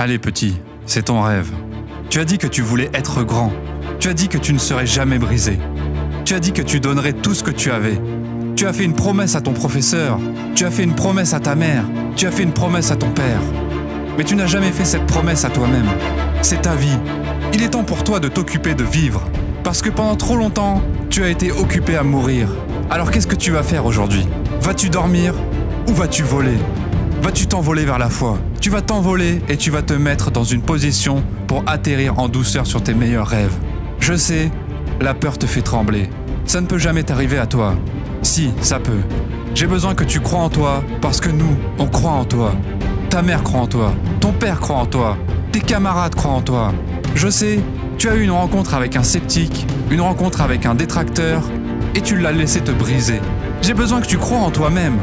Allez petit, c'est ton rêve. Tu as dit que tu voulais être grand. Tu as dit que tu ne serais jamais brisé. Tu as dit que tu donnerais tout ce que tu avais. Tu as fait une promesse à ton professeur. Tu as fait une promesse à ta mère. Tu as fait une promesse à ton père. Mais tu n'as jamais fait cette promesse à toi-même. C'est ta vie. Il est temps pour toi de t'occuper de vivre. Parce que pendant trop longtemps, tu as été occupé à mourir. Alors qu'est-ce que tu vas faire aujourd'hui? Vas-tu dormir ou vas-tu voler? Vas-tu t'envoler vers la foi? Tu vas t'envoler et tu vas te mettre dans une position pour atterrir en douceur sur tes meilleurs rêves. Je sais, la peur te fait trembler. Ça ne peut jamais t'arriver à toi. Si, ça peut. J'ai besoin que tu crois en toi parce que nous, on croit en toi. Ta mère croit en toi, ton père croit en toi, tes camarades croient en toi. Je sais, tu as eu une rencontre avec un sceptique, une rencontre avec un détracteur et tu l'as laissé te briser. J'ai besoin que tu crois en toi-même.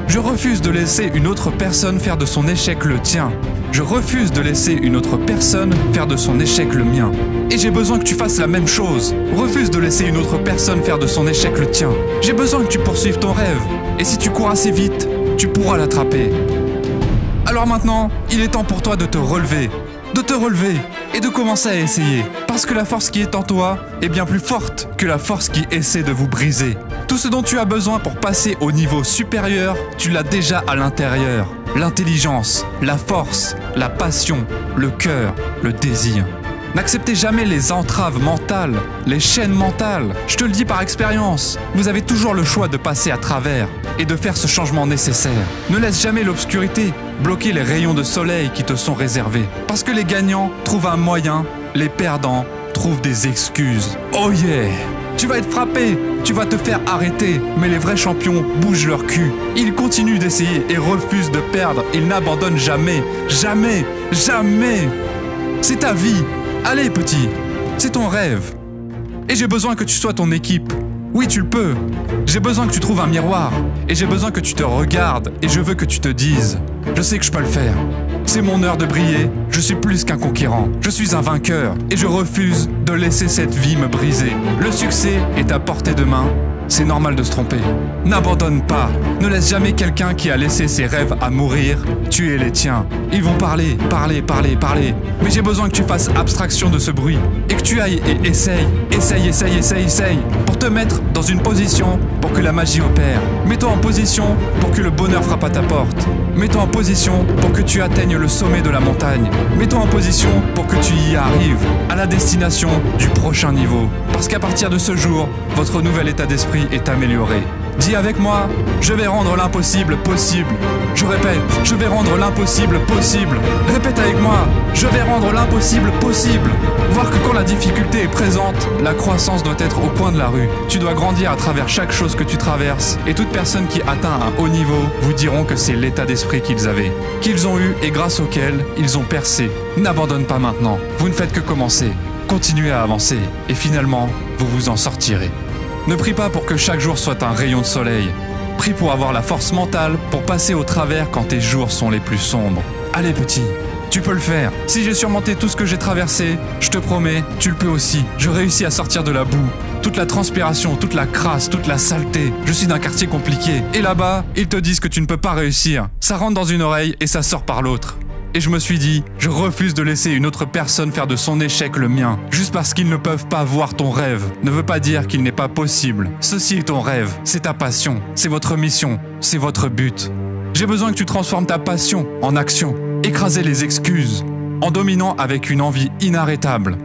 Je refuse de laisser une autre personne faire de son échec le tien. Je refuse de laisser une autre personne faire de son échec le mien. Et j'ai besoin que tu fasses la même chose. Refuse de laisser une autre personne faire de son échec le tien. J'ai besoin que tu poursuives ton rêve. Et si tu cours assez vite, tu pourras l'attraper. Alors maintenant, il est temps pour toi de te relever et de commencer à essayer. Parce que la force qui est en toi est bien plus forte que la force qui essaie de vous briser. Tout ce dont tu as besoin pour passer au niveau supérieur, tu l'as déjà à l'intérieur. L'intelligence, la force, la passion, le cœur, le désir. N'acceptez jamais les entraves mentales, les chaînes mentales. Je te le dis par expérience, vous avez toujours le choix de passer à travers et de faire ce changement nécessaire. Ne laisse jamais l'obscurité bloquer les rayons de soleil qui te sont réservés. Parce que les gagnants trouvent un moyen, les perdants trouvent des excuses. Oh yeah! Tu vas être frappé, tu vas te faire arrêter, mais les vrais champions bougent leur cul. Ils continuent d'essayer et refusent de perdre. Ils n'abandonnent jamais, jamais, jamais. C'est ta vie. Allez petit, c'est ton rêve. Et j'ai besoin que tu sois ton équipe. Oui, tu le peux. J'ai besoin que tu trouves un miroir. Et j'ai besoin que tu te regardes. Et je veux que tu te dises, je sais que je peux le faire. C'est mon heure de briller. Je suis plus qu'un conquérant. Je suis un vainqueur. Et je refuse de laisser cette vie me briser. Le succès est à portée de main. C'est normal de se tromper. N'abandonne pas. Ne laisse jamais quelqu'un qui a laissé ses rêves à mourir tuer les tiens. Ils vont parler. Mais j'ai besoin que tu fasses abstraction de ce bruit. Et que tu ailles et essaye. Pour te mettre dans une position pour que la magie opère. Mets-toi en position pour que le bonheur frappe à ta porte. Mets-toi en position pour que tu atteignes le sommet de la montagne. Mets-toi en position pour que tu y arrives à la destination du prochain niveau. Parce qu'à partir de ce jour, votre nouvel état d'esprit est amélioré. Dis avec moi, je vais rendre l'impossible possible. Je répète, je vais rendre l'impossible possible. Répète avec moi, je vais rendre l'impossible possible. Voir que quand la difficulté est présente, la croissance doit être au coin de la rue. Tu dois grandir à travers chaque chose que tu traverses. Et toute personne qui atteint un haut niveau vous diront que c'est l'état d'esprit qu'ils avaient, qu'ils ont eu et grâce auquel ils ont percé. N'abandonne pas maintenant, vous ne faites que commencer. Continuez à avancer et finalement, vous vous en sortirez. Ne prie pas pour que chaque jour soit un rayon de soleil. Prie pour avoir la force mentale pour passer au travers quand tes jours sont les plus sombres. Allez petit, tu peux le faire. Si j'ai surmonté tout ce que j'ai traversé, je te promets, tu le peux aussi. Je réussis à sortir de la boue. Toute la transpiration, toute la crasse, toute la saleté. Je suis d'un quartier compliqué. Et là-bas, ils te disent que tu ne peux pas réussir. Ça rentre dans une oreille et ça sort par l'autre. Et je me suis dit, je refuse de laisser une autre personne faire de son échec le mien. Juste parce qu'ils ne peuvent pas voir ton rêve ne veut pas dire qu'il n'est pas possible. Ceci est ton rêve, c'est ta passion, c'est votre mission, c'est votre but. J'ai besoin que tu transformes ta passion en action. Écraser les excuses, en dominant avec une envie inarrêtable.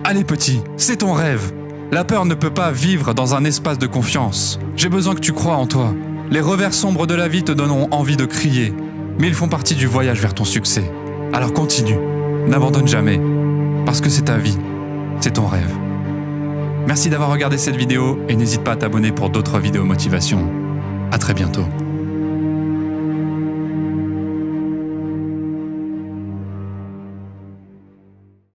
Allez petit, c'est ton rêve. La peur ne peut pas vivre dans un espace de confiance. J'ai besoin que tu crois en toi. Les revers sombres de la vie te donneront envie de crier. Mais ils font partie du voyage vers ton succès. Alors continue, n'abandonne jamais, parce que c'est ta vie, c'est ton rêve. Merci d'avoir regardé cette vidéo et n'hésite pas à t'abonner pour d'autres vidéos motivation. À très bientôt.